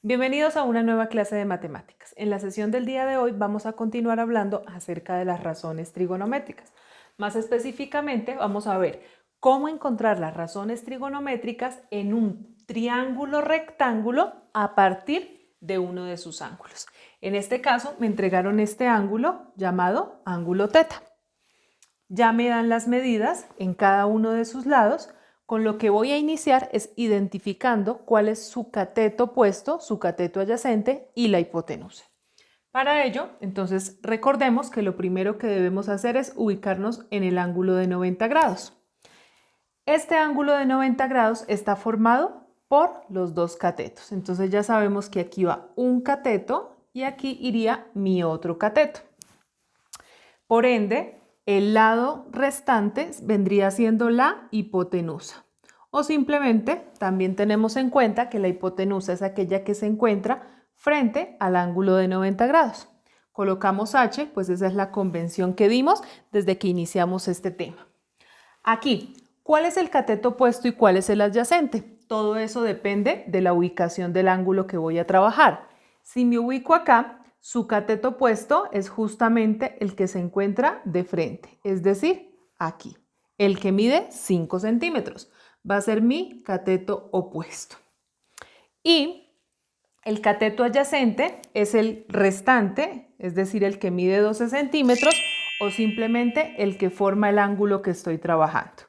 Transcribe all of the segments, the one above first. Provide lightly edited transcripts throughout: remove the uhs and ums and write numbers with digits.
Bienvenidos a una nueva clase de matemáticas. En la sesión del día de hoy vamos a continuar hablando acerca de las razones trigonométricas. Más específicamente vamos a ver cómo encontrar las razones trigonométricas en un triángulo rectángulo a partir de uno de sus ángulos. En este caso me entregaron este ángulo llamado ángulo teta. Ya me dan las medidas en cada uno de sus lados. Con lo que voy a iniciar es identificando cuál es su cateto opuesto, su cateto adyacente y la hipotenusa. Para ello, entonces, recordemos que lo primero que debemos hacer es ubicarnos en el ángulo de 90 grados. Este ángulo de 90 grados está formado por los dos catetos. Entonces ya sabemos que aquí va un cateto y aquí iría mi otro cateto. Por ende, el lado restante vendría siendo la hipotenusa. O simplemente también tenemos en cuenta que la hipotenusa es aquella que se encuentra frente al ángulo de 90 grados. Colocamos H, pues esa es la convención que dimos desde que iniciamos este tema. Aquí, ¿cuál es el cateto opuesto y cuál es el adyacente? Todo eso depende de la ubicación del ángulo que voy a trabajar. Si me ubico acá, su cateto opuesto es justamente el que se encuentra de frente, es decir, aquí, el que mide 5 centímetros. Va a ser mi cateto opuesto. Y el cateto adyacente es el restante, es decir, el que mide 12 centímetros o simplemente el que forma el ángulo que estoy trabajando.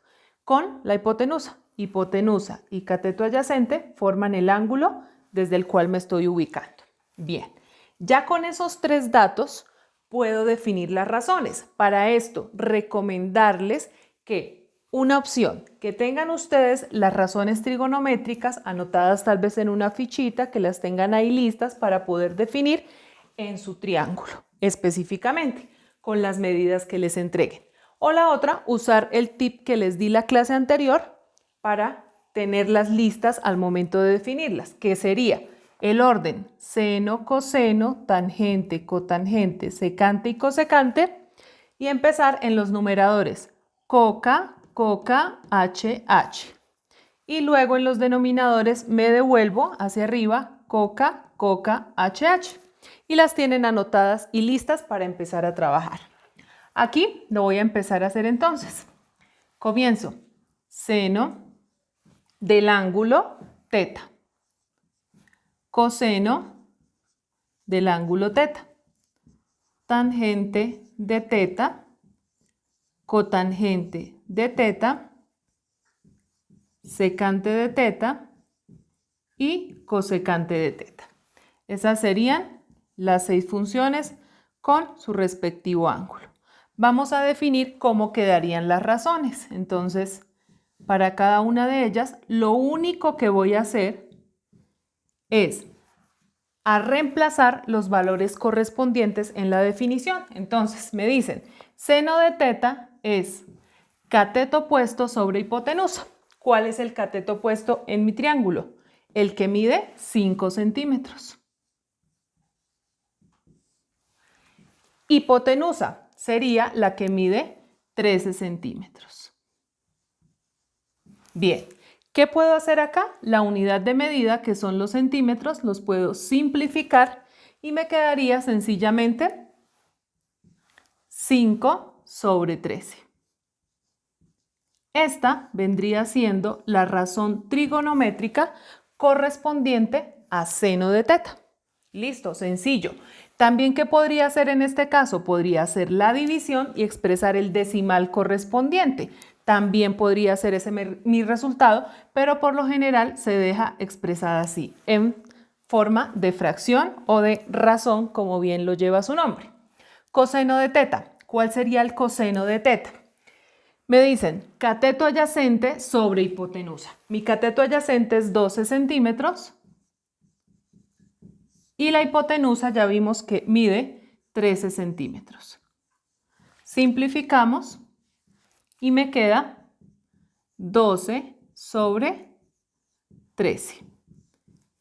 Con la hipotenusa. Hipotenusa y cateto adyacente forman el ángulo desde el cual me estoy ubicando. Bien. Ya con esos tres datos puedo definir las razones. Para esto, recomendarles que una opción, que tengan ustedes las razones trigonométricas anotadas tal vez en una fichita, que las tengan ahí listas para poder definir en su triángulo, específicamente, con las medidas que les entreguen. O la otra, usar el tip que les di la clase anterior para tenerlas listas al momento de definirlas, que sería el orden seno, coseno, tangente, cotangente, secante y cosecante y empezar en los numeradores coca, coca, h, h. Y luego en los denominadores me devuelvo hacia arriba coca, coca, h, h. Y las tienen anotadas y listas para empezar a trabajar. Aquí lo voy a empezar a hacer entonces. Comienzo. Seno del ángulo teta. Coseno del ángulo teta, tangente de teta, cotangente de teta, secante de teta y cosecante de teta. Esas serían las 6 funciones con su respectivo ángulo. Vamos a definir cómo quedarían las razones. Entonces, para cada una de ellas, lo único que voy a hacer es a reemplazar los valores correspondientes en la definición. Entonces me dicen, seno de teta es cateto opuesto sobre hipotenusa. ¿Cuál es el cateto opuesto en mi triángulo? El que mide 5 centímetros. Hipotenusa sería la que mide 13 centímetros. Bien. ¿Qué puedo hacer acá? La unidad de medida, que son los centímetros, los puedo simplificar y me quedaría sencillamente 5 sobre 13. Esta vendría siendo la razón trigonométrica correspondiente a seno de teta. Listo, sencillo. También, ¿qué podría hacer en este caso? Podría hacer la división y expresar el decimal correspondiente. También podría ser ese mi resultado, pero por lo general se deja expresada así, en forma de fracción o de razón, como bien lo lleva su nombre. Coseno de teta. ¿Cuál sería el coseno de teta? Me dicen cateto adyacente sobre hipotenusa. Mi cateto adyacente es 12 centímetros y la hipotenusa ya vimos que mide 13 centímetros. Simplificamos y me queda 12 sobre 13.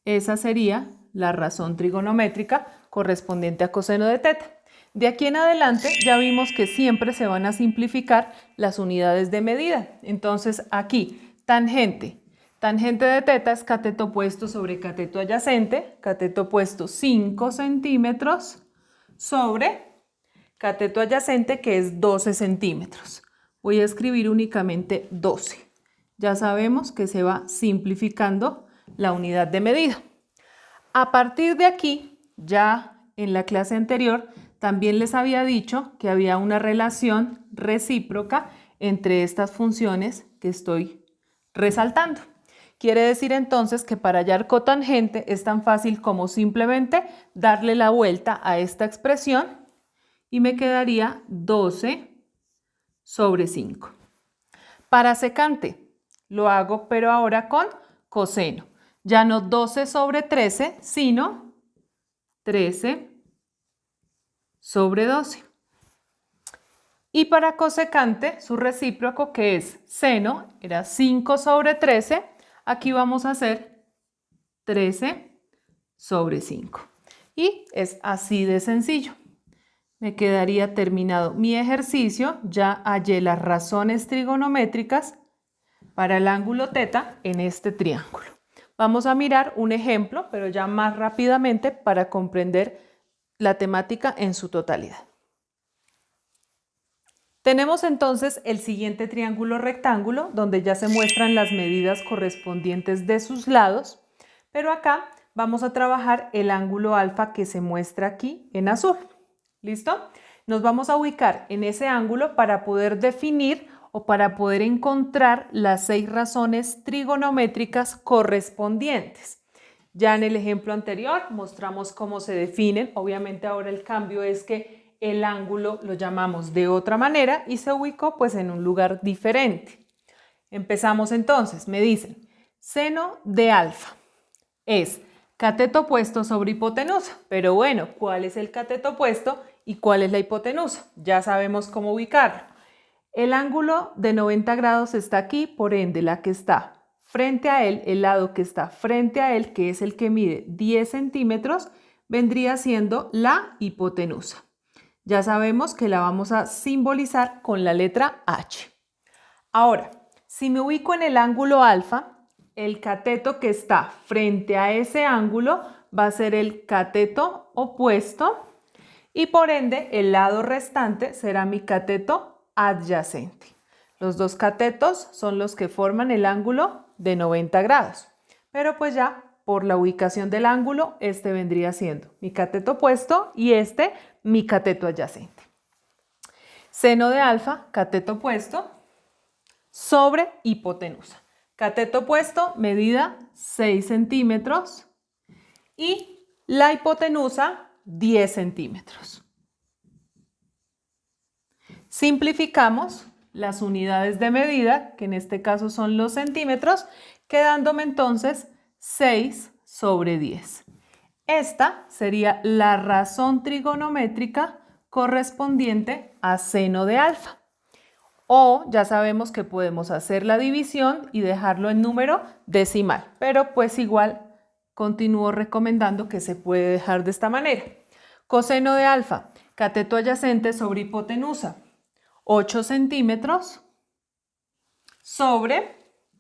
Esa sería la razón trigonométrica correspondiente a coseno de teta. De aquí en adelante ya vimos que siempre se van a simplificar las unidades de medida. Entonces aquí, tangente. Tangente de teta es cateto opuesto sobre cateto adyacente, cateto opuesto 5 centímetros sobre cateto adyacente que es 12 centímetros. Voy a escribir únicamente 12. Ya sabemos que se va simplificando la unidad de medida. A partir de aquí, ya en la clase anterior, también les había dicho que había una relación recíproca entre estas funciones que estoy resaltando. Quiere decir entonces que para hallar cotangente es tan fácil como simplemente darle la vuelta a esta expresión y me quedaría 12 sobre 5. Para secante lo hago pero ahora con coseno. Ya no 12 sobre 13, sino 13 sobre 12. Y para cosecante, su recíproco que es seno, era 5 sobre 13, aquí vamos a hacer 13 sobre 5. Y es así de sencillo. Me quedaría terminado mi ejercicio, ya hallé las razones trigonométricas para el ángulo teta en este triángulo. Vamos a mirar un ejemplo, pero ya más rápidamente para comprender la temática en su totalidad. Tenemos entonces el siguiente triángulo rectángulo, donde ya se muestran las medidas correspondientes de sus lados, pero acá vamos a trabajar el ángulo alfa que se muestra aquí en azul. ¿Listo? Nos vamos a ubicar en ese ángulo para poder definir o para poder encontrar las 6 razones trigonométricas correspondientes. Ya en el ejemplo anterior mostramos cómo se definen. Obviamente ahora el cambio es que el ángulo lo llamamos de otra manera y se ubicó pues en un lugar diferente. Empezamos entonces. Me dicen, seno de alfa es cateto opuesto sobre hipotenusa. Pero bueno, ¿cuál es el cateto opuesto y cuál es la hipotenusa? Ya sabemos cómo ubicarlo. El ángulo de 90 grados está aquí, por ende la que está frente a él, el lado que está frente a él, que es el que mide 10 centímetros, vendría siendo la hipotenusa. Ya sabemos que la vamos a simbolizar con la letra H. Ahora, si me ubico en el ángulo alfa, el cateto que está frente a ese ángulo va a ser el cateto opuesto y por ende el lado restante será mi cateto adyacente. Los dos catetos son los que forman el ángulo de 90 grados. Pero pues ya por la ubicación del ángulo, este vendría siendo mi cateto opuesto y este mi cateto adyacente. Seno de alfa, cateto opuesto, sobre hipotenusa. Cateto opuesto, medida 6 centímetros y la hipotenusa 10 centímetros. Simplificamos las unidades de medida, que en este caso son los centímetros, quedándome entonces 6 sobre 10. Esta sería la razón trigonométrica correspondiente a seno de alfa. O ya sabemos que podemos hacer la división y dejarlo en número decimal, pero pues igual continúo recomendando que se puede dejar de esta manera. Coseno de alfa, cateto adyacente sobre hipotenusa, 8 centímetros sobre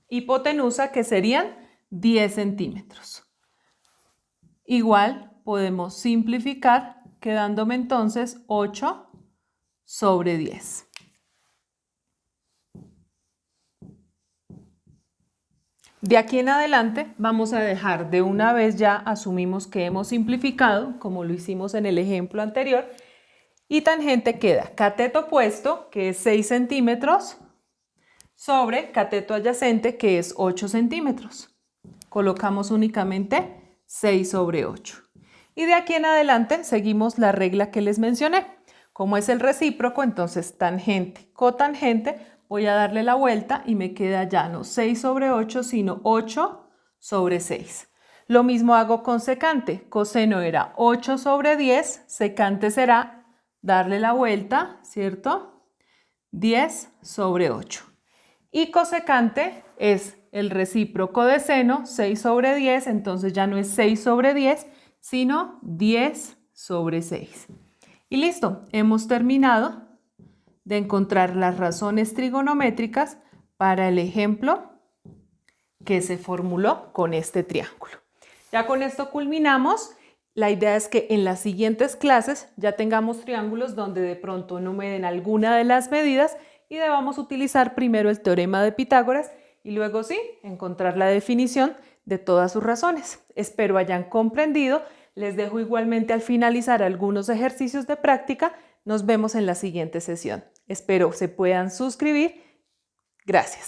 hipotenusa que serían 10 centímetros. Igual podemos simplificar quedándome entonces 8 sobre 10. De aquí en adelante vamos a dejar de una vez, ya asumimos que hemos simplificado como lo hicimos en el ejemplo anterior, y tangente queda cateto opuesto que es 6 centímetros sobre cateto adyacente que es 8 centímetros. Colocamos únicamente 6 sobre 8. Y de aquí en adelante seguimos la regla que les mencioné. Como es el recíproco, entonces tangente, cotangente, voy a darle la vuelta y me queda ya no 6 sobre 8, sino 8 sobre 6. Lo mismo hago con secante. Coseno era 8 sobre 10, secante será darle la vuelta, ¿cierto? 10 sobre 8. Y cosecante es el recíproco de seno, 6 sobre 10, entonces ya no es 6 sobre 10, sino 10 sobre 6. Y listo, hemos terminado de encontrar las razones trigonométricas para el ejemplo que se formuló con este triángulo. Ya con esto culminamos. La idea es que en las siguientes clases ya tengamos triángulos donde de pronto no me den alguna de las medidas y debamos utilizar primero el teorema de Pitágoras y luego sí, encontrar la definición de todas sus razones. Espero hayan comprendido. Les dejo igualmente al finalizar algunos ejercicios de práctica. Nos vemos en la siguiente sesión. Espero se puedan suscribir. Gracias.